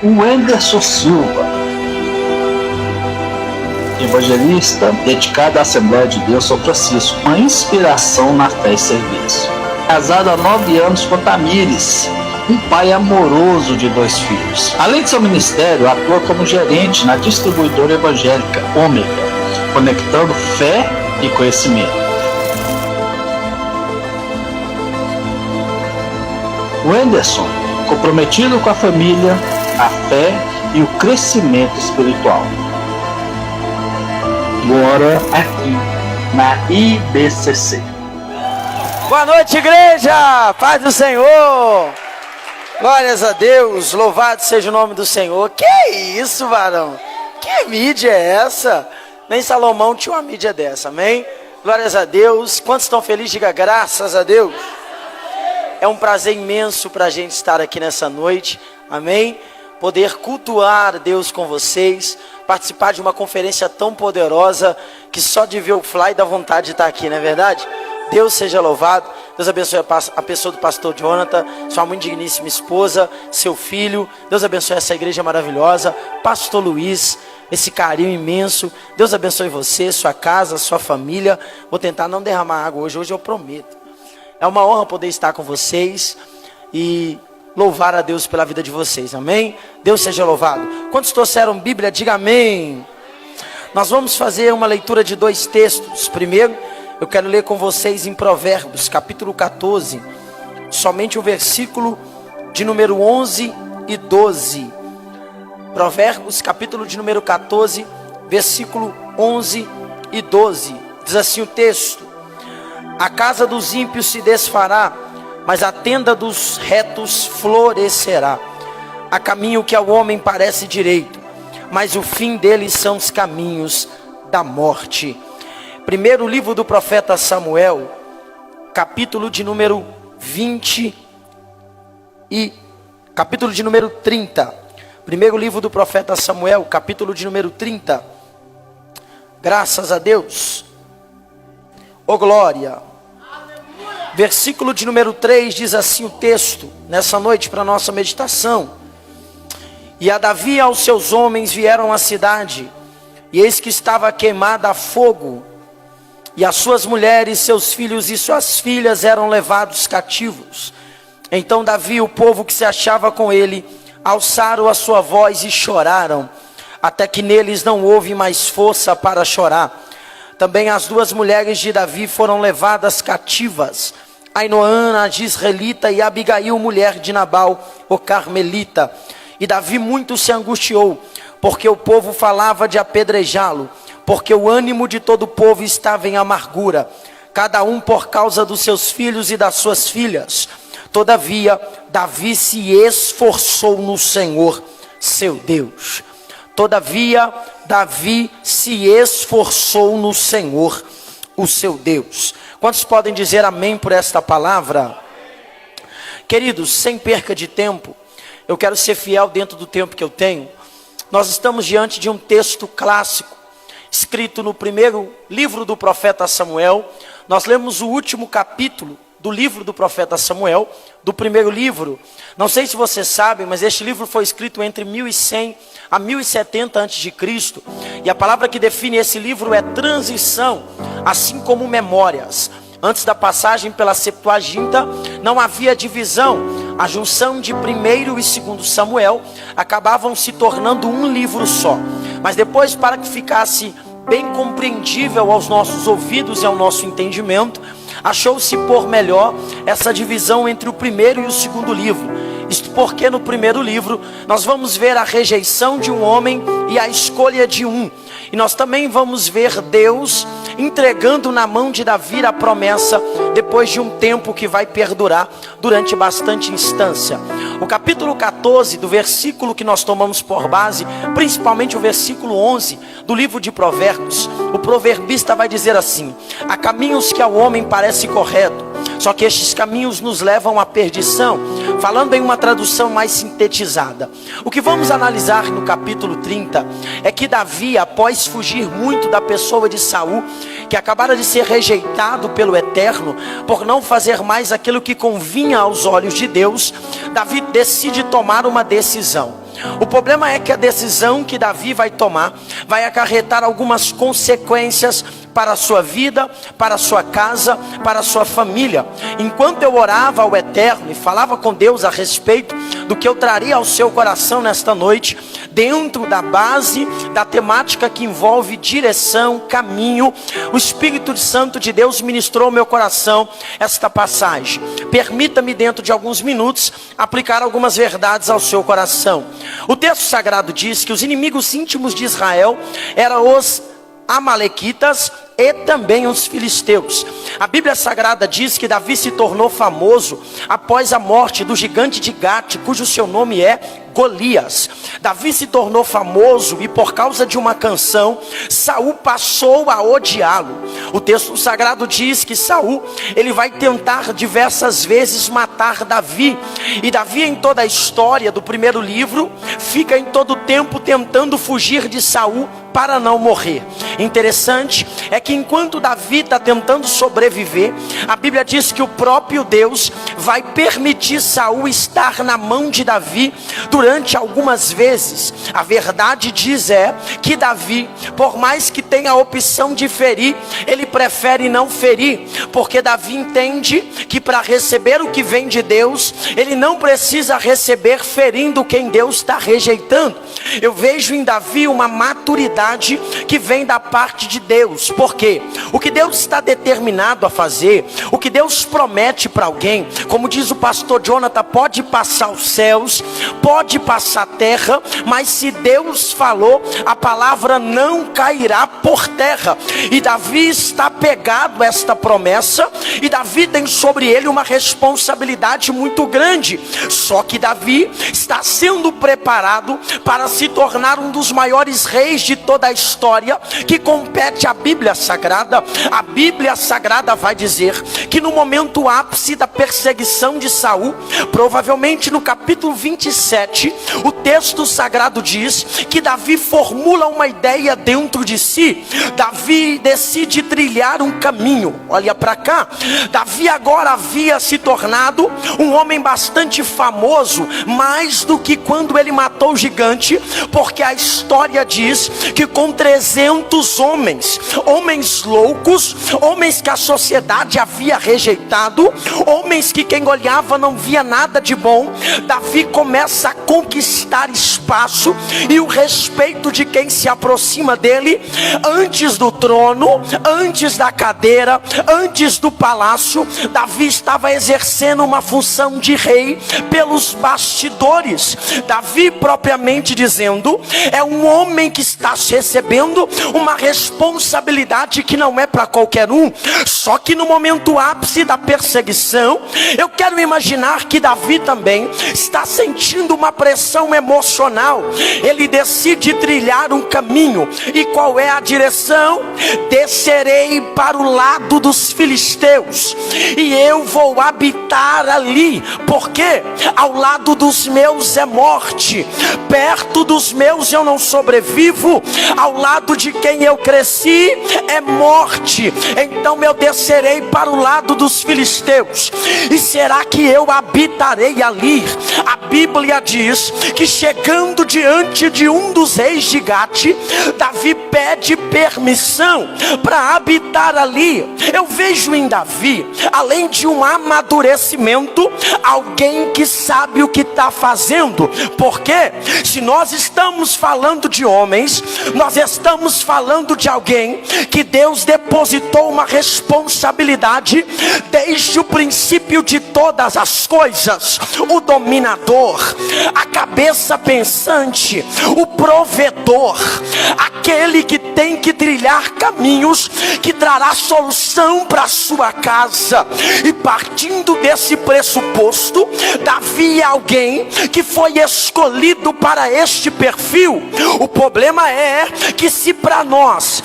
O Wenderson Silva, evangelista dedicado à Assembleia de Deus São Francisco, uma inspiração na fé e serviço. Casado há 9 anos com Tamires, um pai amoroso de 2 filhos. Além de seu ministério, atua como gerente na distribuidora evangélica Ômega, conectando fé e conhecimento. Wenderson, comprometido com a família, a fé e o crescimento espiritual. Agora aqui na IBCC. Boa noite, igreja! Paz do Senhor! Glórias a Deus, louvado seja o nome do Senhor. Que isso, varão? Que mídia é essa? Nem Salomão tinha uma mídia dessa, amém? Glórias a Deus. Quantos estão felizes? Diga graças a Deus. É um prazer imenso para a gente estar aqui nessa noite, amém? Poder cultuar Deus com vocês, participar de uma conferência tão poderosa, que só de ver o fly dá vontade de estar aqui, não é verdade? Deus seja louvado. Deus abençoe a pessoa do pastor Jonathan, sua muito digníssima esposa, seu filho. Deus abençoe essa igreja maravilhosa, pastor Luiz, esse carinho imenso. Deus abençoe você, sua casa, sua família. Vou tentar não derramar água hoje eu prometo. É uma honra poder estar com vocês e louvar a Deus pela vida de vocês, amém? Deus seja louvado. Quantos trouxeram Bíblia, diga amém. Nós vamos fazer uma leitura de 2 textos. Primeiro, eu quero ler com vocês em Provérbios, capítulo 14, somente o versículo de número 11 e 12. Provérbios, capítulo de número 14, versículo 11 e 12. Diz assim o texto: a casa dos ímpios se desfará, mas a tenda dos retos florescerá. Há caminho que ao homem parece direito, mas o fim deles são os caminhos da morte. Primeiro livro do profeta Samuel, capítulo de número 20 e capítulo de número 30. Primeiro livro do profeta Samuel, capítulo de número 30. Graças a Deus. Ô glória. Versículo de número 3 diz assim o texto, nessa noite para nossa meditação: e a Davi e aos seus homens vieram à cidade, e eis que estava queimada a fogo, e as suas mulheres, seus filhos e suas filhas eram levados cativos. Então Davi e o povo que se achava com ele alçaram a sua voz e choraram, até que neles não houve mais força para chorar. Também as 2 mulheres de Davi foram levadas cativas, Ainoã, a Jizreelita, e Abigail, mulher de Nabal, o Carmelita. E Davi muito se angustiou, porque o povo falava de apedrejá-lo, porque o ânimo de todo o povo estava em amargura, cada um por causa dos seus filhos e das suas filhas. Todavia, Davi se esforçou no Senhor, seu Deus. Todavia, Davi se esforçou no Senhor, o seu Deus. Quantos podem dizer amém por esta palavra? Queridos, sem perca de tempo, eu quero ser fiel dentro do tempo que eu tenho. Nós estamos diante de um texto clássico, escrito no primeiro livro do profeta Samuel. Nós lemos o último capítulo do livro do profeta Samuel, do primeiro livro. Não sei se vocês sabem, mas este livro foi escrito entre 1100 a 1070 a.C. E a palavra que define esse livro é transição, assim como memórias. Antes da passagem pela Septuaginta, não havia divisão. A junção de 1º e 2º Samuel acabavam se tornando um livro só. Mas depois, para que ficasse bem compreendível aos nossos ouvidos e ao nosso entendimento, achou-se por melhor essa divisão entre o primeiro e o segundo livro. Isto porque no primeiro livro nós vamos ver a rejeição de um homem e a escolha de um. E nós também vamos ver Deus entregando na mão de Davi a promessa, depois de um tempo que vai perdurar durante bastante instância. O capítulo 14, do versículo que nós tomamos por base, principalmente o versículo 11 do livro de Provérbios, o proverbista vai dizer assim: há caminhos que ao homem parece correto, só que estes caminhos nos levam à perdição. Falando em uma tradução mais sintetizada, o que vamos analisar no capítulo 30 é que Davi, após fugir muito da pessoa de Saul, que acabara de ser rejeitado pelo Eterno por não fazer mais aquilo que convinha aos olhos de Deus, Davi decide tomar uma decisão. O problema é que a decisão que Davi vai tomar vai acarretar algumas consequências para a sua vida, para a sua casa, para a sua família. Enquanto eu orava ao Eterno e falava com Deus a respeito do que eu traria ao seu coração nesta noite, dentro da base da temática que envolve direção, caminho, o Espírito Santo de Deus ministrou ao meu coração esta passagem. Permita-me, dentro de alguns minutos, aplicar algumas verdades ao seu coração. O texto sagrado diz que os inimigos íntimos de Israel eram os amalequitas e também os filisteus. A Bíblia Sagrada diz que Davi se tornou famoso após a morte do gigante de Gate, cujo seu nome é Golias. Davi se tornou famoso e por causa de uma canção, Saul passou a odiá-lo. O texto sagrado diz que Saul, ele vai tentar diversas vezes matar Davi. E Davi, em toda a história do primeiro livro, fica em todo o tempo tentando fugir de Saul para não morrer. Interessante é que enquanto Davi está tentando sobreviver, a Bíblia diz que o próprio Deus vai permitir Saul estar na mão de Davi durante algumas vezes. A verdade diz que Davi, por mais que tenha a opção de ferir, ele prefere não ferir, porque Davi entende que para receber o que vem de Deus, ele não precisa receber ferindo quem Deus está rejeitando. Eu vejo em Davi uma maturidade que vem da parte de Deus. Porque o que Deus está determinado a fazer, o que Deus promete para alguém, como diz o pastor Jonathan, pode passar os céus, pode passar a terra, mas se Deus falou, a palavra não cairá por terra. E Davi está pegado a esta promessa, e Davi tem sobre ele uma responsabilidade muito grande. Só que Davi está sendo preparado para se tornar um dos maiores reis de toda a história, que compete à Bíblia Sagrada. A Bíblia Sagrada vai dizer que no momento ápice da perseguição de Saul, provavelmente no capítulo 27, o texto sagrado diz que Davi formula uma ideia dentro de si. Davi decide trilhar um caminho. Olha para cá, Davi agora havia se tornado um homem bastante famoso, mais do que quando ele matou o gigante, porque a história diz que com 300 homens loucos, homens que a sociedade havia rejeitado, homens que quem olhava não via nada de bom, Davi começa a conquistar espaço e o respeito de quem se aproxima dele. Antes do trono, antes da cadeira, antes do palácio, Davi estava exercendo uma função de rei pelos bastidores. Davi, propriamente dizendo, é um homem que está recebendo uma responsabilidade que não é para qualquer um. Só que no momento ápice da perseguição, eu quero imaginar que Davi também está sentindo uma pressão emocional. Ele decide trilhar um caminho. E qual é a direção? Descerei para o lado dos filisteus e eu vou habitar ali, porque ao lado dos meus é morte, perto dos meus eu não sobrevivo, ao lado de quem eu cresci é morte. Então eu descerei para o lado dos filisteus. E será que eu habitarei ali? A Bíblia diz que chegando diante de um dos reis de Gate, Davi pede permissão para habitar ali. Eu vejo em Davi, além de um amadurecimento, alguém que sabe o que está fazendo. Porque se nós estamos falando de homens, nós estamos falando de alguém que Deus depositou uma responsabilidade desde o princípio de todas as coisas. O dominador, a cabeça pensante, o provedor, aquele que tem que trilhar caminhos que trará solução para a sua casa. E partindo desse pressuposto, Davi é alguém que foi escolhido para este perfil. O problema é é que se para nós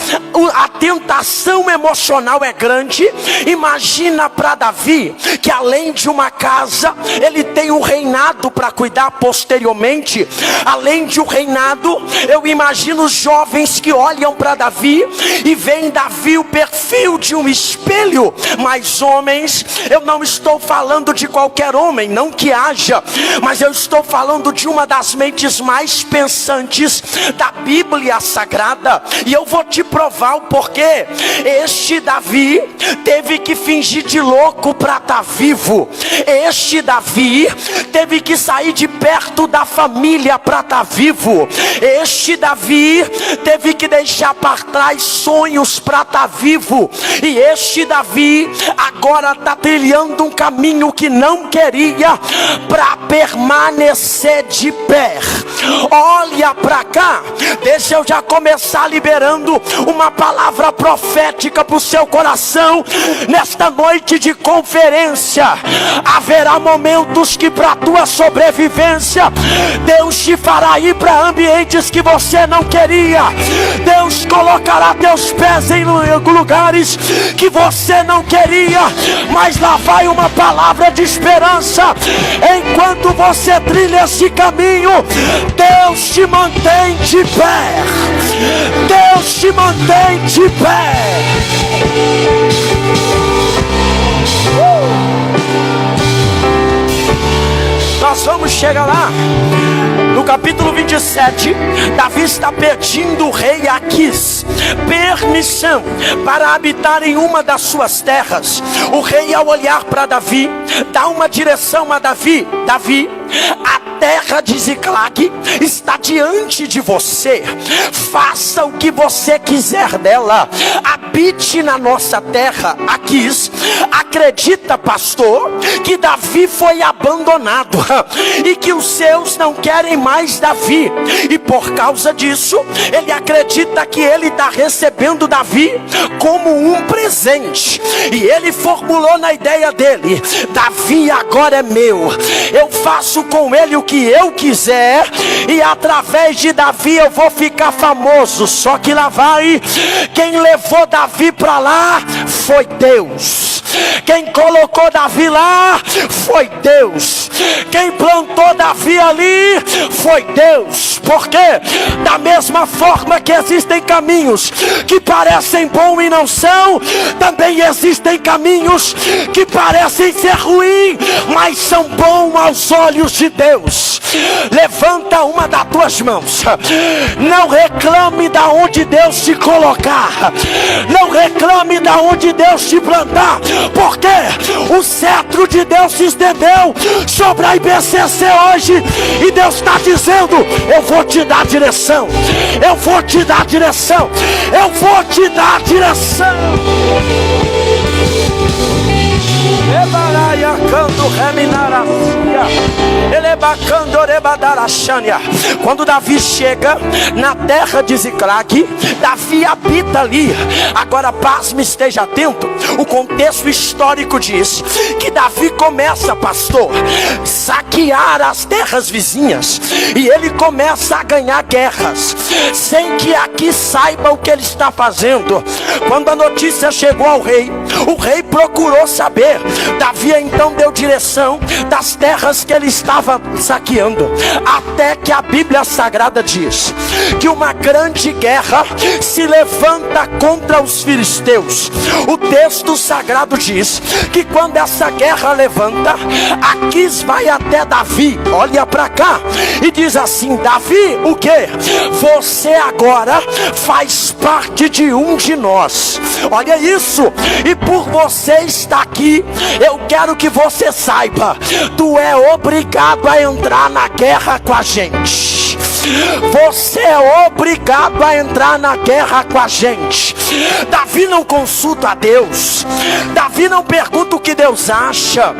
a tentação emocional é grande, imagina para Davi, que além de uma casa, ele tem um reinado para cuidar posteriormente. Além de um reinado, eu imagino os jovens que olham para Davi e veem Davi o perfil de um espelho. Mas homens, eu não estou falando de qualquer homem, não que haja, mas eu estou falando de uma das mentes mais pensantes da Bíblia Sagrada. E eu vou te provar o porquê. Este Davi teve que fingir de louco para estar vivo. Este Davi teve que sair de perto da família para estar vivo. Este Davi teve que deixar para trás sonhos para estar vivo. E este Davi agora está trilhando um caminho que não queria para permanecer de pé. Olha para cá, deixa eu já começar liberando uma palavra profética para o seu coração. Nesta noite de conferência, haverá momentos que para a tua sobrevivência, Deus te fará ir para ambientes que você não queria. Deus colocará teus pés em lugares que você não queria, mas lá vai uma palavra de esperança. Enquanto você trilha esse caminho, Deus te mantém de pé. Deus te mantém de pé. Nós vamos chegar lá. No capítulo 27, Davi está pedindo o rei Aquis permissão para habitar em uma das suas terras. O rei, ao olhar para Davi, dá uma direção a Davi: Davi, a terra de Ziclag está diante de você, faça o que você quiser dela, habite na nossa terra. Aquis acredita, pastor, que Davi foi abandonado e que os seus não querem mais Davi, e por causa disso ele acredita que ele está recebendo Davi como um presente. E ele formulou na ideia dele: Davi agora é meu, eu faço com ele o que eu quiser, e através de Davi eu vou ficar famoso. Só que lá vai, quem levou Davi para lá foi Deus. Quem colocou Davi lá foi Deus. Quem plantou Davi ali foi Deus. Porque da mesma forma que existem caminhos que parecem bons e não são, também existem caminhos que parecem ser ruins, mas são bons aos olhos de Deus. Levanta uma das tuas mãos. Não reclame da onde Deus te colocar. Não reclame da onde Deus te plantar, porque o cetro de Deus se estendeu sobre a IBCC hoje, e Deus está dizendo: eu vou te dar direção, eu vou te dar direção, eu vou te dar direção. Quando Davi chega na terra de Ziclag, Davi habita ali. Agora pasme, esteja atento. O contexto histórico diz que Davi começa, pastor, saquear as terras vizinhas, e ele começa a ganhar guerras sem que aqui saiba o que ele está fazendo. Quando a notícia chegou ao rei, o rei procurou saber. Davi então deu direção das terras que ele estava saqueando, até que a Bíblia Sagrada diz que uma grande guerra se levanta contra os filisteus. O texto sagrado diz que quando essa guerra levanta, Aquis vai até Davi, olha para cá, e diz assim: Davi, o que? Você agora faz parte de um de nós. Olha isso. E por você estar aqui, eu quero que você saiba: tu é obrigado a entrar na guerra com a gente. Você é obrigado a entrar na guerra com a gente. Davi não consulta a Deus. Davi não pergunta o que Deus acha.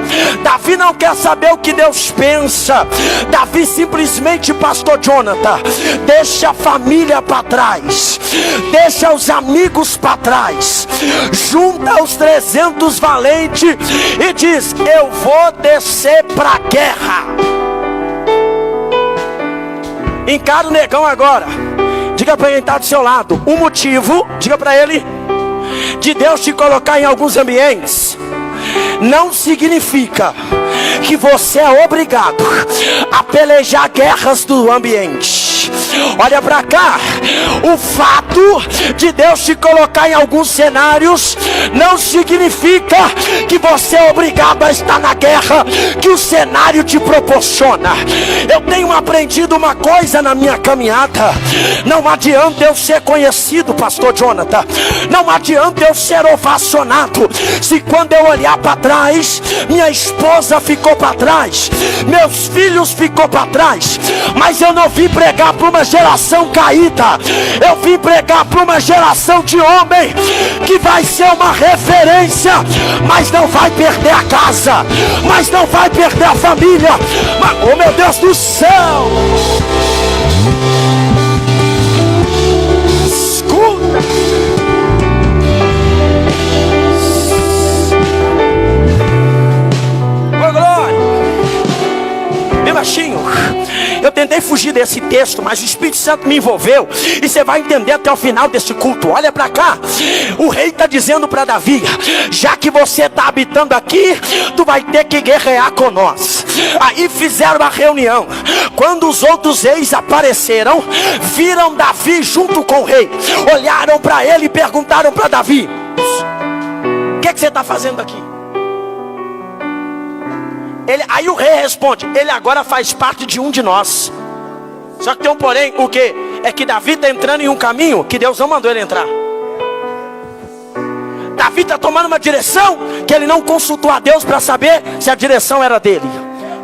Davi não quer saber o que Deus pensa. Davi simplesmente, pastor Jonathan, deixa a família para trás, deixa os amigos para trás, junta os 300 valentes e diz: eu vou descer para a guerra. Encara o negão agora. Diga para quem está do seu lado, o motivo, diga para ele, de Deus te colocar em alguns ambientes, não significa que você é obrigado a pelejar guerras do ambiente. Olha para cá, o fato de Deus te colocar em alguns cenários não significa que você é obrigado a estar na guerra que o cenário te proporciona. Eu tenho aprendido uma coisa na minha caminhada: não adianta eu ser conhecido, pastor Jonathan, não adianta eu ser ovacionado, se quando eu olhar para trás, minha esposa ficou para trás, meus filhos ficou para trás. Mas eu não vim pregar para uma geração caída, eu vim pregar para uma geração de homem que vai ser uma referência, mas não vai perder a casa, mas não vai perder a família. Mas, oh meu Deus do céu, escuta. Baixinho, eu tentei fugir desse texto, mas o Espírito Santo me envolveu, e você vai entender até o final desse culto. Olha para cá, o rei está dizendo para Davi: já que você está habitando aqui, tu vai ter que guerrear com nós. Aí fizeram a reunião. Quando os outros reis apareceram, viram Davi junto com o rei, olharam para ele e perguntaram para Davi: o que você está fazendo aqui? Aí o rei responde: ele agora faz parte de um de nós. Só que tem um porém, o que? É que Davi está entrando em um caminho que Deus não mandou ele entrar. Davi está tomando uma direção que ele não consultou a Deus para saber se a direção era dele.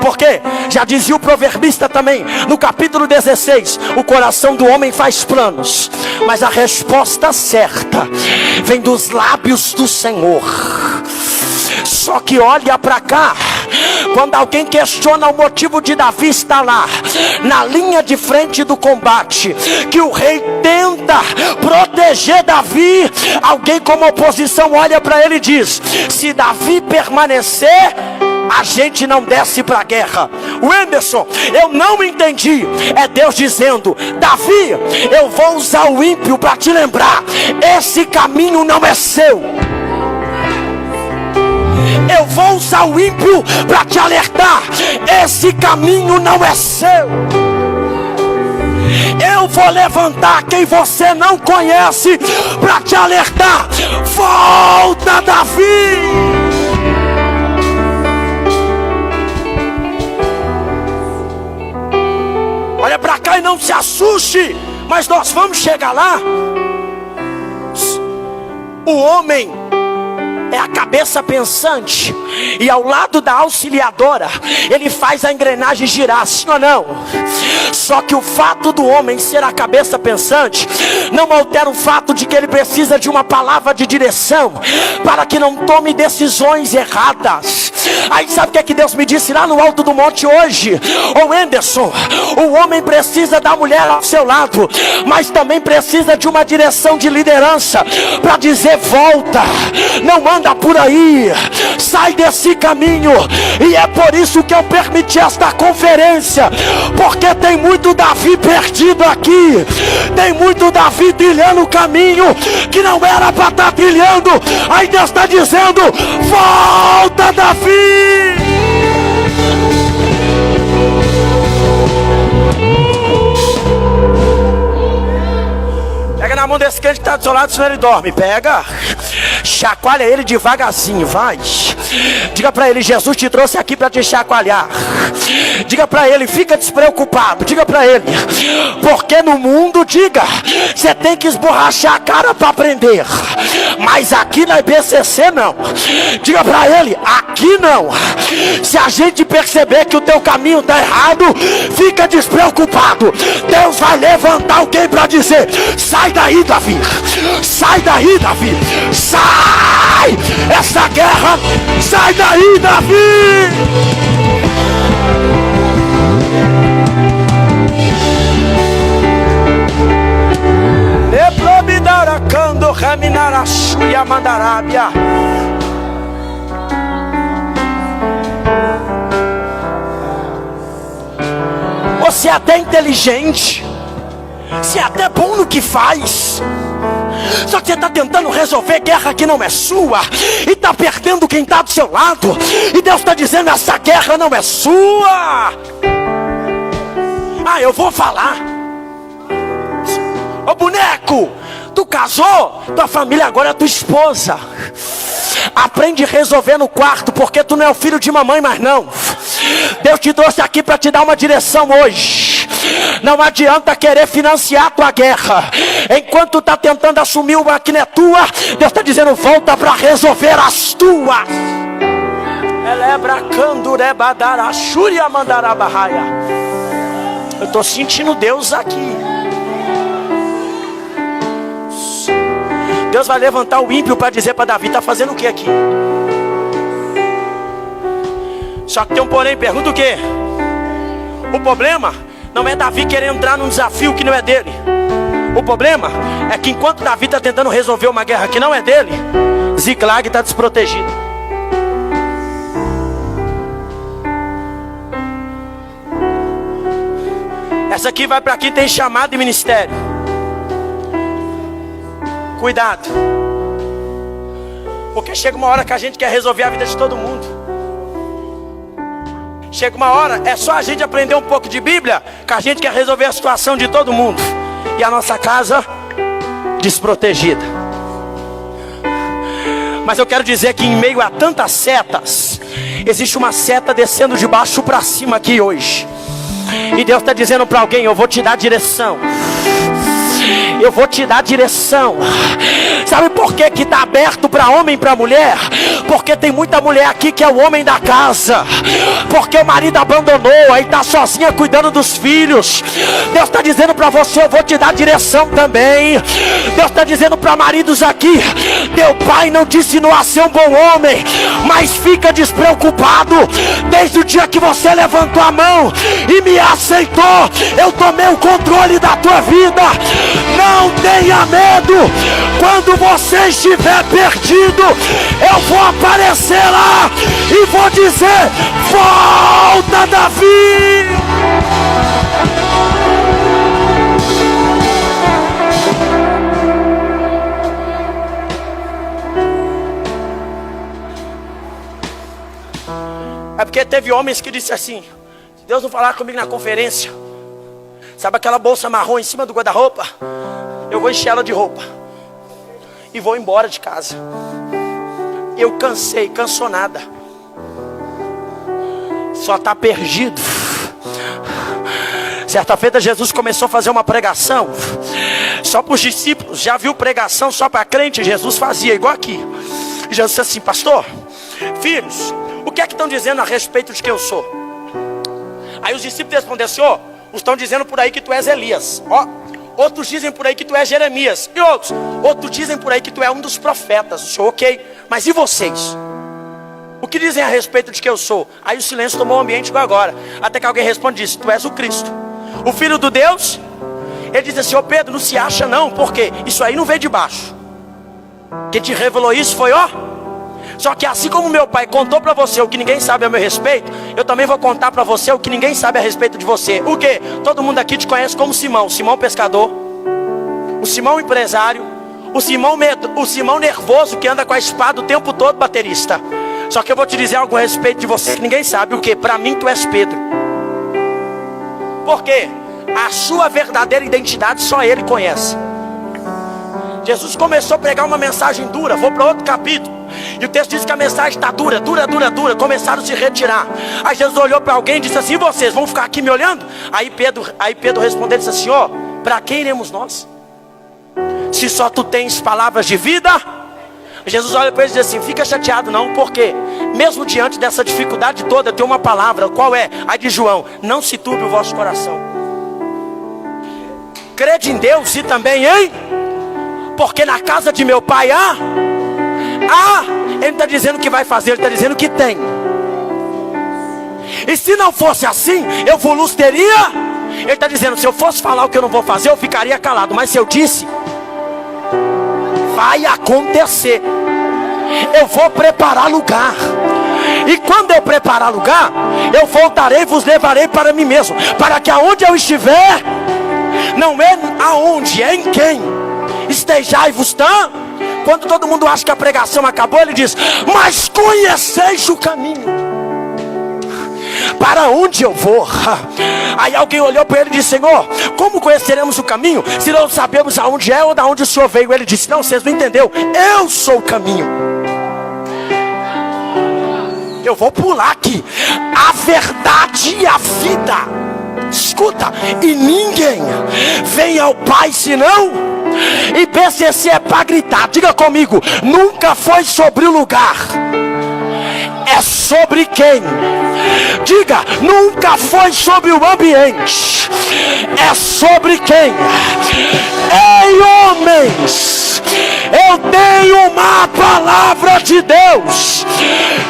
Porque já dizia o proverbista também, no capítulo 16, o coração do homem faz planos, mas a resposta certa vem dos lábios do Senhor. Só que olha para cá, quando alguém questiona o motivo de Davi estar lá, na linha de frente do combate, que o rei tenta proteger Davi, alguém como oposição olha para ele e diz: se Davi permanecer, a gente não desce para a guerra. Wenderson, eu não entendi. É Deus dizendo: Davi, eu vou usar o ímpio para te lembrar, esse caminho não é seu. Eu vou usar o ímpio para te alertar, esse caminho não é seu. Eu vou levantar quem você não conhece para te alertar: volta, Davi. Olha para cá e não se assuste, mas nós vamos chegar lá. O homem é a cabeça pensante, e ao lado da auxiliadora, ele faz a engrenagem girar, sim ou não? Só que o fato do homem ser a cabeça pensante não altera o fato de que ele precisa de uma palavra de direção, para que não tome decisões erradas. Aí sabe o que é que Deus me disse lá no alto do monte hoje? Ô Anderson, o homem precisa da mulher ao seu lado, mas também precisa de uma direção de liderança, para dizer: volta, não anda por aí, sai desse caminho. E é por isso que eu permiti esta conferência, porque tem muito Davi perdido aqui, tem muito Davi trilhando o caminho que não era para estar trilhando. Aí Deus está dizendo: volta, Davi. Pega na mão desse crente que está do seu lado, senão ele dorme. Pega, chacoalha ele devagarzinho, vai. Diga para ele: Jesus te trouxe aqui para te chacoalhar. Diga para ele: fica despreocupado. Diga para ele: porque no mundo, diga, você tem que esborrachar a cara para aprender, mas aqui na IBCC não. Diga para ele: aqui não. Se a gente perceber que o teu caminho está errado, fica despreocupado. Deus vai levantar alguém para dizer: sai daí, Davi, sai daí, Davi, sai essa guerra, sai daí, Davi. Leprobidaracando reminarachu e amandarábia. Você é até inteligente, Você é até bom no que faz. Só que você está tentando resolver guerra que não é sua. E está perdendo quem está do seu lado. E Deus está dizendo, essa guerra não é sua. Ah, eu vou falar. Ô boneco, tu casou, tua família agora é tua esposa. Aprende a resolver no quarto, porque tu não é o filho de mamãe mais não. Deus te trouxe aqui para te dar uma direção hoje. Não adianta querer financiar a tua guerra. Enquanto tu está tentando assumir uma que não é tua, Deus está dizendo, volta para resolver as tuas. Eu estou sentindo Deus aqui. Deus vai levantar o ímpio para dizer para Davi, está fazendo o que aqui? Só que tem um porém, pergunta o quê? O problema não é Davi querer entrar num desafio que não é dele. O problema é que enquanto Davi está tentando resolver uma guerra que não é dele, Ziklag está desprotegido. Essa aqui vai para quem tem chamado e ministério. Cuidado. Porque chega uma hora que a gente quer resolver a vida de todo mundo. Chega uma hora, é só a gente aprender um pouco de Bíblia, que a gente quer resolver a situação de todo mundo. E a nossa casa desprotegida. Mas eu quero dizer que em meio a tantas setas, existe uma seta descendo de baixo para cima aqui hoje. E Deus está dizendo para alguém, eu vou te dar direção. Eu vou te dar direção. Sabe por que que está aberto para homem e para mulher? Porque tem muita mulher aqui que é o homem da casa. Porque o marido abandonou, aí está sozinha cuidando dos filhos. Deus está dizendo para você, eu vou te dar direção também. Deus está dizendo para maridos aqui, teu pai não te ensinou a ser um bom homem, mas fica despreocupado. Desde o dia que você levantou a mão e me aceitou, eu tomei o controle da tua vida. Não tenha medo. Quando você estiver perdido, eu vou aparecer lá e vou dizer, volta, Davi. É porque teve homens que disseram assim, se Deus não falar comigo na conferência, sabe aquela bolsa marrom em cima do guarda-roupa? Eu vou encher ela de roupa e vou embora de casa. Eu cansei, cansonada. Só está perdido. Certa feita Jesus começou a fazer uma pregação só para os discípulos. Já viu pregação só para crente? Jesus fazia igual aqui. E Jesus disse assim, pastor, filhos, o que é que estão dizendo a respeito de quem eu sou? Aí os discípulos responderam, Senhor, estão dizendo por aí que tu és Elias. Outros dizem por aí que tu és Jeremias. E outros dizem por aí que tu é um dos profetas. O Senhor, ok, mas e vocês? O que dizem a respeito de que eu sou? Aí o silêncio tomou o ambiente igual agora. Até que alguém responde isso, tu és o Cristo, o Filho do Deus. Ele diz assim, Pedro, não se acha não, porque isso aí não veio de baixo. Quem te revelou isso foi Só que assim como meu pai contou para você o que ninguém sabe a meu respeito, eu também vou contar para você o que ninguém sabe a respeito de você. O quê? Todo mundo aqui te conhece como Simão. Simão pescador, o Simão empresário, o Simão nervoso que anda com a espada o tempo todo, baterista. Só que eu vou te dizer algo a respeito de você que ninguém sabe. O quê? Para mim tu és Pedro. Por quê? A sua verdadeira identidade só ele conhece. Jesus começou a pregar uma mensagem dura. Vou para outro capítulo. E o texto diz que a mensagem está dura. Começaram a se retirar. Aí Jesus olhou para alguém e disse assim, vocês vão ficar aqui me olhando? Aí Pedro respondeu e disse assim, para quem iremos nós? Se só tu tens palavras de vida. Jesus olha para ele e diz assim, fica chateado não, porque mesmo diante dessa dificuldade toda, eu tenho uma palavra, qual é? A de João, não se turbe o vosso coração. Crede em Deus e também em, porque na casa de meu pai ele está dizendo que vai fazer, ele está dizendo que tem. E se não fosse assim, eu vos teria. Ele está dizendo, se eu fosse falar o que eu não vou fazer, eu ficaria calado. Mas se eu disse, vai acontecer. Eu vou preparar lugar. E quando eu preparar lugar, eu voltarei e vos levarei para mim mesmo, para que aonde eu estiver, Não é aonde, é em quem. Estejai-vos tão. Quando todo mundo acha que a pregação acabou, ele diz: mas conheceis o caminho. Para onde eu vou? Aí alguém olhou para ele e disse: Senhor, como conheceremos o caminho se não sabemos aonde é ou de onde o Senhor veio? Ele disse: não, vocês não entenderam. Eu sou o caminho. Eu vou pular aqui. A verdade e a vida. Escuta, e ninguém vem ao Pai senão. E PCC é para gritar. Diga comigo: nunca foi sobre o lugar, é sobre quem. Diga: nunca foi sobre o ambiente, é sobre quem. Ei, homens, eu tenho uma palavra de Deus.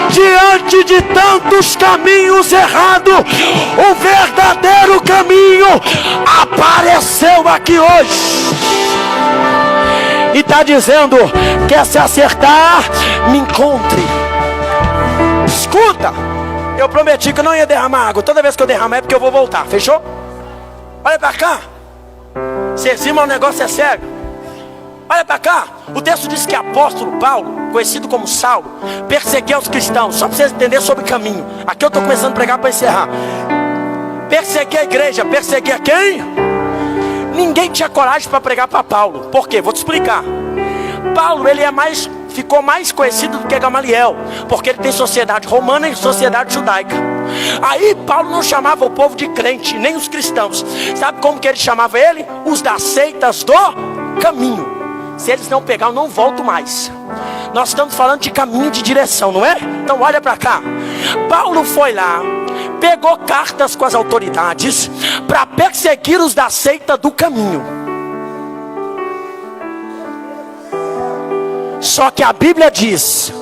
Diante de tantos caminhos errados, o verdadeiro caminho apareceu aqui hoje. E está dizendo: quer se acertar, me encontre. Escuta, eu prometi que eu não ia derramar água. Toda vez que eu derramar é porque eu vou voltar, fechou? Olha para cá. Vocês viram, o negócio é sério. Olha para cá. O texto diz que apóstolo Paulo, conhecido como Saulo, perseguia os cristãos. Só para vocês entenderem sobre o caminho. Aqui eu estou começando a pregar para encerrar. Perseguia a igreja. Perseguia quem? Ninguém tinha coragem para pregar para Paulo. Por quê? Vou te explicar. Paulo, ficou mais conhecido do que Gamaliel, porque ele tem sociedade romana e sociedade judaica. Aí Paulo não chamava o povo de crente, nem os cristãos. Sabe como que ele chamava ele? Os das seitas do caminho. Se eles não pegar, eu não volto mais. Nós estamos falando de caminho de direção, não é? Então olha para cá. Paulo foi lá, pegou cartas com as autoridades para perseguir os da seita do caminho. Só que a Bíblia diz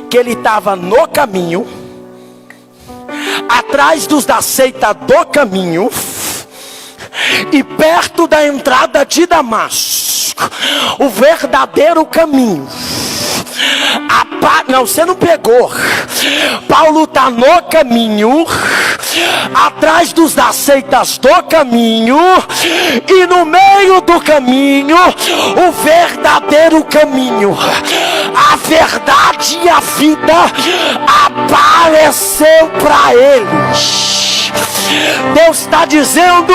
que ele estava no caminho, atrás dos da seita do caminho, e perto da entrada de Damasco, o verdadeiro caminho. Não, você não pegou. Paulo está no caminho, atrás dos das seitas do caminho, e no meio do caminho, o verdadeiro caminho. A verdade e a vida apareceu para eles. Deus está dizendo: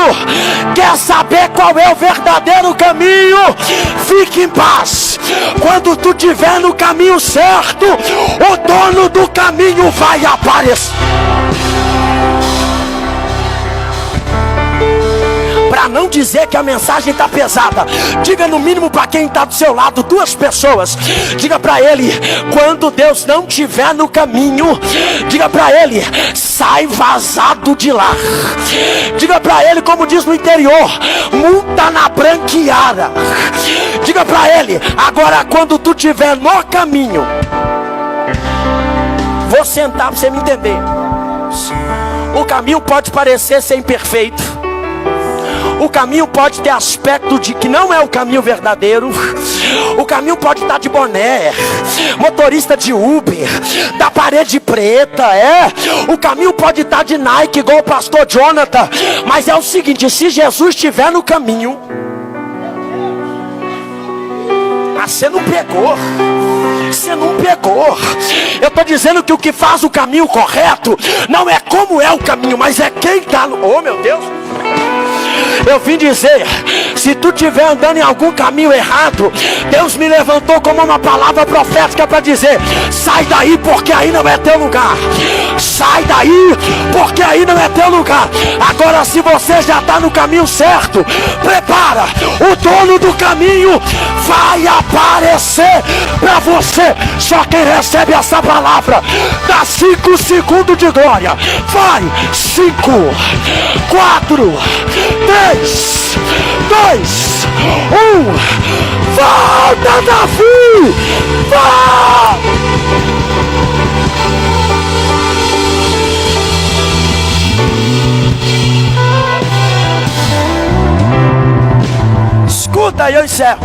quer saber qual é o verdadeiro caminho? Fique em paz. Quando tu estiver no caminho certo, o dono do caminho vai aparecer. Para não dizer que a mensagem está pesada, diga no mínimo para quem está do seu lado, duas pessoas. Diga para ele: quando Deus não estiver no caminho, diga para ele: sai vazado de lá. Diga para ele, como diz no interior: multa na branqueada. Diga para ele: agora quando tu estiver no caminho, vou sentar para você me entender. O caminho pode parecer ser imperfeito. O caminho pode ter aspecto de que não é o caminho verdadeiro. O caminho pode estar de boné, motorista de Uber, da parede preta, O caminho pode estar de Nike, igual o pastor Jonathan. Mas é o seguinte: se Jesus estiver no caminho, você não pegou. Você não pegou. Eu estou dizendo que o que faz o caminho correto não é como é o caminho, mas é quem está no... Oh, meu Deus. Eu vim dizer: se tu estiver andando em algum caminho errado, Deus me levantou como uma palavra profética para dizer: sai daí, porque aí não é teu lugar. Sai daí, porque aí não é teu lugar. Agora, se você já está no caminho certo, prepara, o dono do caminho vai aparecer para você. Só quem recebe essa palavra dá 5 segundos de glória. Vai, 5, 4, 3, 2, 1. Volta, Davi! Volta! Escuta aí, eu encerro.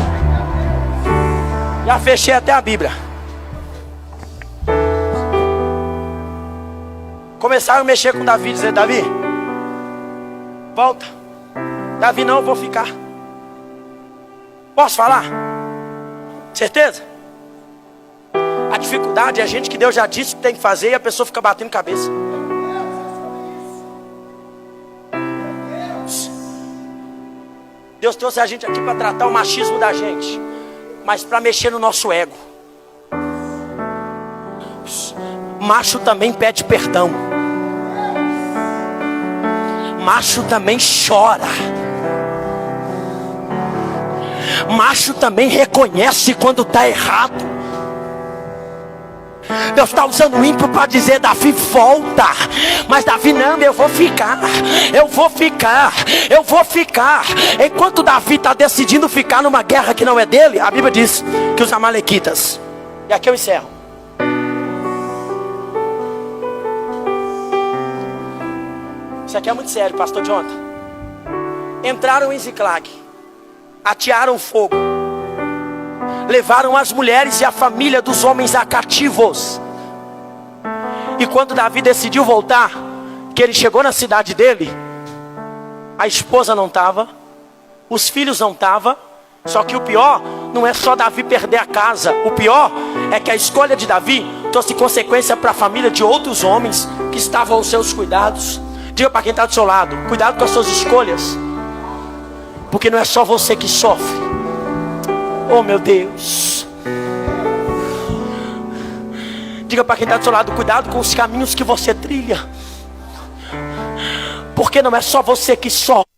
Já fechei até a Bíblia. Começaram a mexer com Davi, dizer: Davi, volta. Davi, não, eu vou ficar. Posso falar? Certeza? A dificuldade é a gente que Deus já disse que tem que fazer e a pessoa fica batendo cabeça. Deus trouxe a gente aqui para tratar o machismo da gente, mas para mexer no nosso ego. Macho também pede perdão. Macho também chora. Macho também reconhece quando está errado. Deus está usando o ímpio para dizer: Davi, volta. Mas Davi, não, eu vou ficar. Eu vou ficar. Eu vou ficar. Enquanto Davi está decidindo ficar numa guerra que não é dele, a Bíblia diz que os amalequitas, e aqui eu encerro, isso aqui é muito sério, pastor Jonathan. Entraram em Ziclag, atearam fogo, levaram as mulheres e a família dos homens a cativos. E quando Davi decidiu voltar, que ele chegou na cidade dele, a esposa não estava, os filhos não estavam. Só que o pior não é só Davi perder a casa. O pior é que a escolha de Davi trouxe consequência para a família de outros homens que estavam aos seus cuidados. Diga para quem está do seu lado: cuidado com as suas escolhas, porque não é só você que sofre. Oh meu Deus. Diga para quem está do seu lado: cuidado com os caminhos que você trilha, porque não é só você que sofre.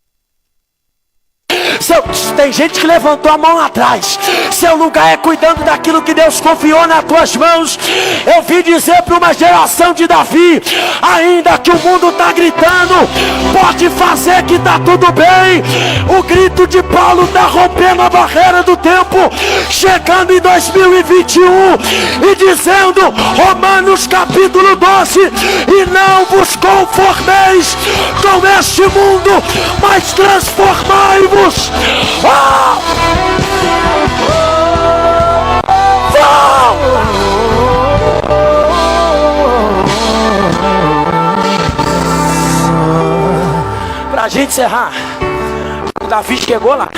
Tem gente que levantou a mão lá atrás. Seu lugar é cuidando daquilo que Deus confiou nas tuas mãos. Eu vim dizer para uma geração de Davi: ainda que o mundo está gritando, pode fazer que está tudo bem. O grito de Paulo está rompendo a barreira do tempo, chegando em 2021 e dizendo, Romanos capítulo 12: e não vos conformeis com este mundo, mas transformai-vos. Pra gente encerrar, o Davi chegou lá,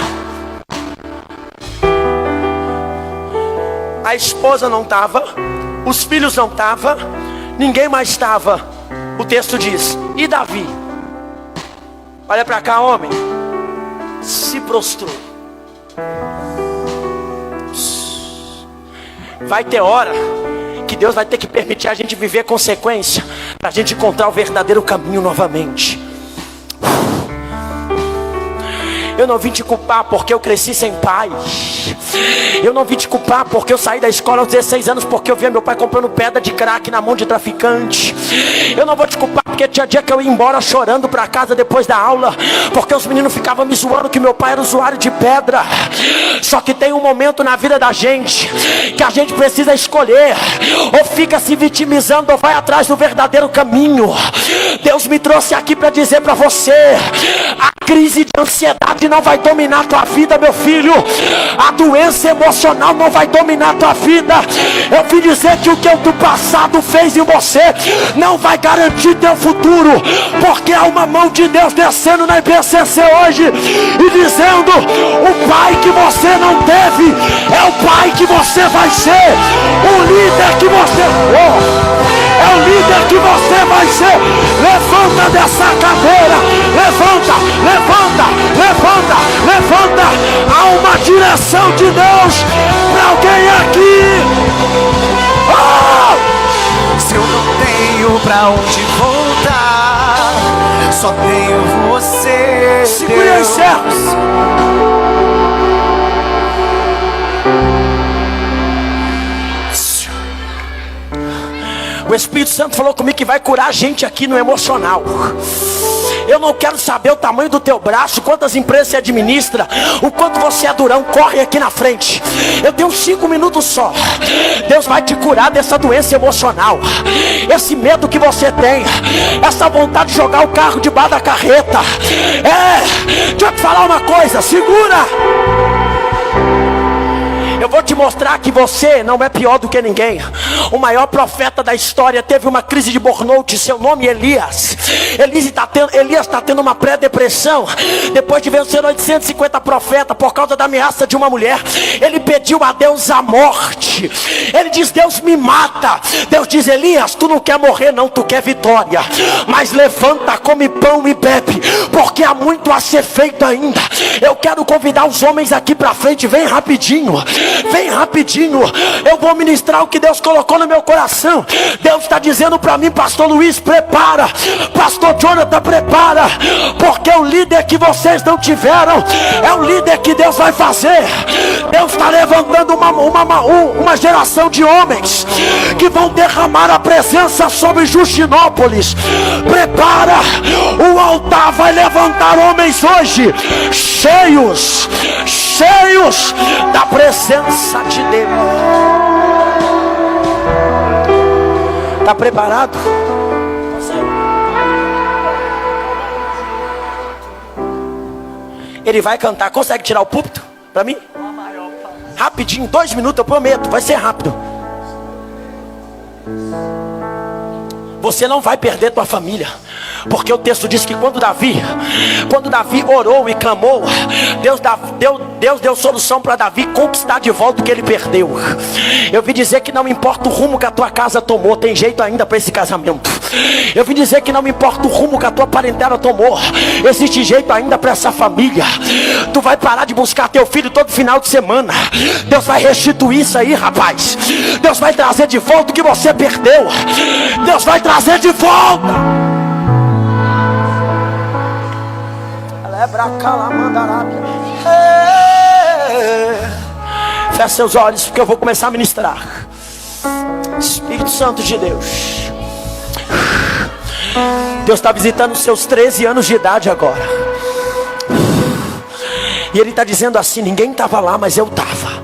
a esposa não estava, os filhos não estavam, ninguém mais estava. O texto diz: e Davi, olha pra cá, homem, se prostrou. Vai ter hora que Deus vai ter que permitir a gente viver consequência, para a gente encontrar o verdadeiro caminho novamente. Eu não vim te culpar porque eu cresci sem pai. Eu não vim te culpar porque eu saí da escola aos 16 anos, porque eu via meu pai comprando pedra de crack na mão de traficante. Eu não vou te culpar porque tinha dia que eu ia embora chorando para casa depois da aula, porque os meninos ficavam me zoando que meu pai era usuário de pedra. Só que tem um momento na vida da gente que a gente precisa escolher: ou fica se vitimizando ou vai atrás do verdadeiro caminho. Deus me trouxe aqui para dizer para você: a crise de ansiedade não vai dominar a tua vida, meu filho. A doença emocional não vai dominar a tua vida. Eu vim dizer que o que o teu passado fez em você não vai garantir teu futuro, porque há uma mão de Deus descendo na IBCC hoje e dizendo: o pai que você não teve é o pai que você vai ser. O líder que você é o líder que você vai ser. Levanta dessa cadeira, levanta, levanta, levanta, levanta. Há uma direção de Deus para alguém aqui. Se eu não tenho pra onde voltar, só tenho você, Segura os céus. O Espírito Santo falou comigo que vai curar a gente aqui no emocional. Eu não quero saber o tamanho do teu braço, quantas empresas você administra, o quanto você é durão. Corre aqui na frente. Eu tenho 5 minutos só. Deus vai te curar dessa doença emocional, esse medo que você tem, essa vontade de jogar o carro debaixo da carreta. Deixa eu te falar uma coisa, segura. Eu vou te te mostrar que você não é pior do que ninguém. O maior profeta da história teve uma crise de burnout, seu nome é Elias. Elias está tendo uma pré-depressão. Depois de vencer 850 profetas por causa da ameaça de uma mulher, ele pediu a Deus a morte. Ele diz: Deus, me mata. Deus diz: Elias, tu não quer morrer não, tu quer vitória. Mas levanta, come pão e bebe, porque há muito a ser feito ainda. Eu quero convidar os homens aqui para frente. Vem rapidinho, vem rapidinho. Eu vou ministrar o que Deus colocou no meu coração. Deus está dizendo para mim: pastor Luiz, prepara. Pastor Jonathan, prepara, porque o líder que vocês não tiveram é o líder que Deus vai fazer. Deus está levantando uma geração de homens que vão derramar a presença sobre Justinópolis. Prepara, o altar vai levantar homens hoje cheios da presença de Deus. Está preparado? Ele vai cantar. Consegue tirar o púlpito para mim? Rapidinho, 2 minutos, eu prometo, vai ser rápido. Você não vai perder tua família, porque o texto diz que quando Davi orou e clamou, Deus deu solução para Davi conquistar de volta o que ele perdeu. Eu vim dizer que não importa o rumo que a tua casa tomou, tem jeito ainda para esse casamento. Eu vim dizer que não importa o rumo que a tua parentela tomou, existe jeito ainda para essa família. Tu vai parar de buscar teu filho todo final de semana. Deus vai restituir isso aí, rapaz. Deus vai trazer de volta o que você perdeu. Deus vai trazer de volta. Feche seus olhos, porque eu vou começar a ministrar. Espírito Santo de Deus, Deus está visitando os seus 13 anos de idade agora. E Ele está dizendo assim: ninguém estava lá, mas eu estava.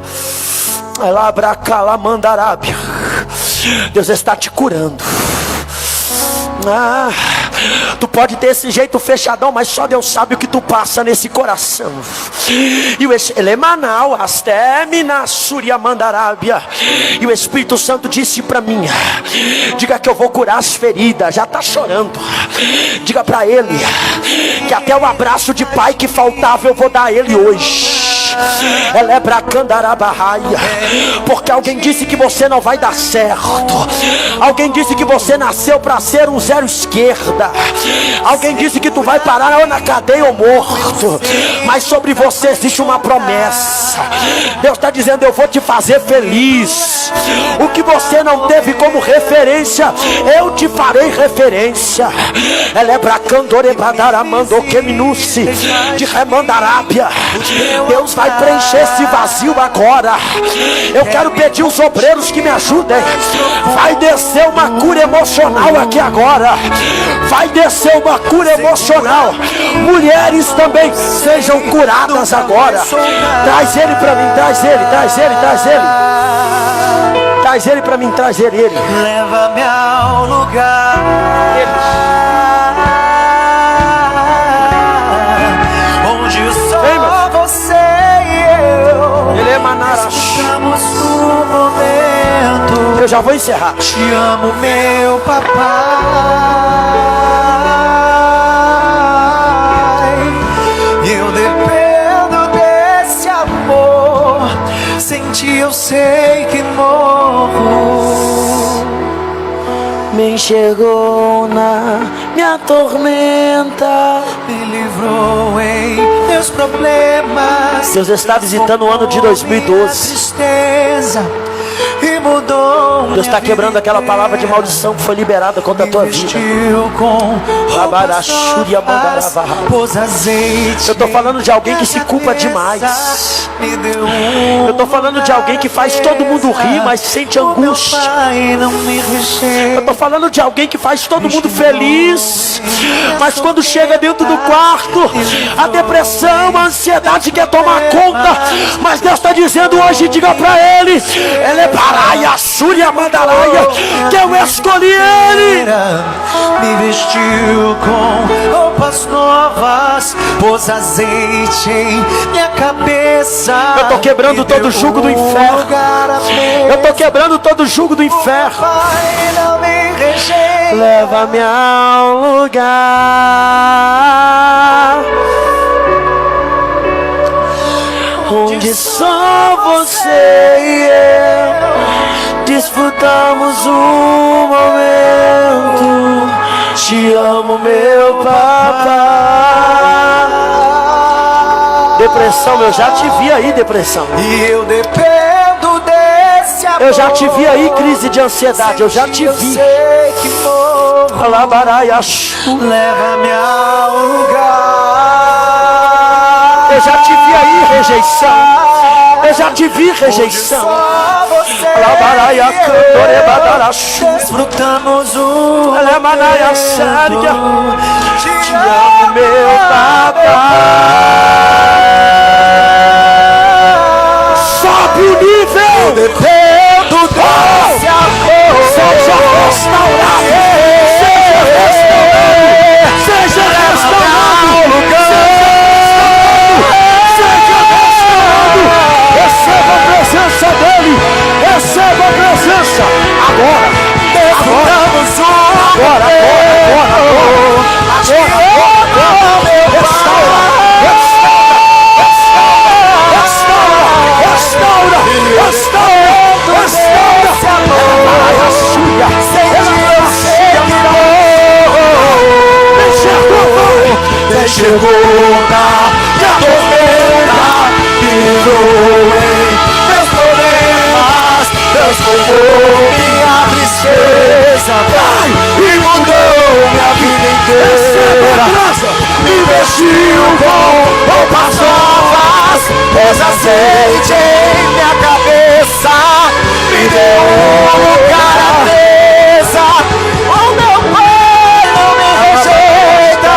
Deus está te curando. Tu pode ter esse jeito fechadão, mas só Deus sabe o que tu passa nesse coração. E o Espírito Santo disse para mim: diga que eu vou curar as feridas. Já está chorando. Diga para ele que até o abraço de pai que faltava eu vou dar a ele hoje. Porque alguém disse que você não vai dar certo. Alguém disse que você nasceu para ser um zero esquerda. Alguém disse que tu vai parar ou na cadeia ou morto. Mas sobre você existe uma promessa. Deus está dizendo: eu vou te fazer feliz. O que você não teve como referência, eu te farei referência. De Remandarábia. Deus vai preencher esse vazio agora. Eu quero pedir os obreiros que me ajudem. Vai descer uma cura emocional aqui agora. Vai descer uma cura emocional. Mulheres também sejam curadas agora. Traz ele para mim, traz ele. Traz ele para mim, traz ele. Leva-me ao lugar onde só você e eu estamos no momento. Eu já vou encerrar. Te amo, meu papai. Eu dependo desse amor. Sem ti eu sei que morro. Me enxergou na minha tormenta, Me livrou em meus problemas. Deus está visitando o ano de 2012. Tristeza e mudou. Deus está quebrando aquela palavra de maldição que foi liberada contra a tua vida. Eu estou falando de alguém que se culpa demais. Eu estou falando de alguém que faz todo mundo rir, mas sente angústia. Eu estou falando de alguém que faz todo mundo feliz, mas quando chega dentro do quarto, a depressão, a ansiedade quer tomar conta. Mas Deus está dizendo hoje: diga para ele é parado. Raia, Súria, Mandaraia, que eu escolhi Ele. Me vestiu com roupas novas, pôs azeite em minha cabeça. Eu tô quebrando todo o jugo do inferno. Eu tô quebrando todo o jugo do inferno. Pai, não me rejeita. Leva-me ao lugar onde só você e eu desfrutamos um momento. Te amo, meu papai. Depressão, eu já te vi aí, depressão. E eu dependo desse amor. Eu já te vi aí, crise de ansiedade. Eu já te vi. Sei que morro. Leva-me ao lugar. Eu já te vi aí, rejeição. Eu já te vi, rejeição. Desfrutamos o te amo, meu papai. Sobe o nível. dependo desse amor. Seja restaurado. Seja restaurado. Receba a presença dele. Receba a presença. Agora. Agora. Restaura. Chegou na minha tormenta, virou em meus problemas, transformou minha tristeza, Pai, e mudou minha vida inteira. Me vestiu com roupas novas, pôs azeite em minha cabeça, me deu um lugar à mesa. O meu Pai não me rejeita.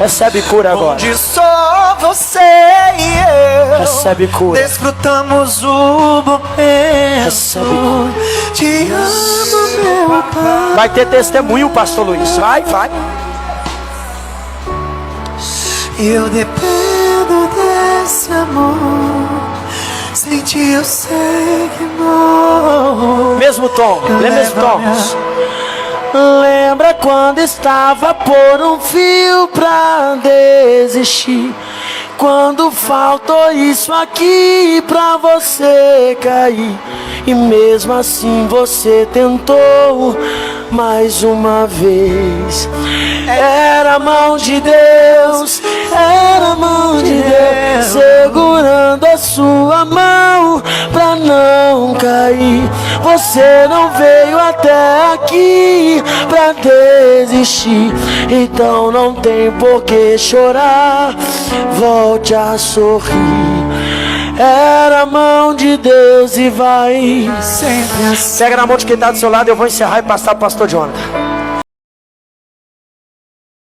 Recebe cura agora. Onde só você e eu Recebe cura. desfrutamos o momento. Recebe cura. Te amo, meu Pai. Vai ter testemunho, pastor Luiz. Vai. Eu dependo desse amor. Sem ti eu sei que morro. Mesmo tom, mesmo tom. Lembra quando estava por um fio pra desistir? Quando faltou isso aqui pra você cair? E mesmo assim você tentou mais uma vez. Era a mão de Deus, era a mão de Deus segurando a sua mão pra não cair. Você não veio até aqui pra desistir, então não tem por que chorar. Volte a sorrir. Era a mão de Deus e vai sempre assim. Pega na mão de quem está do seu lado, eu vou encerrar e passar para o pastor Jonathan.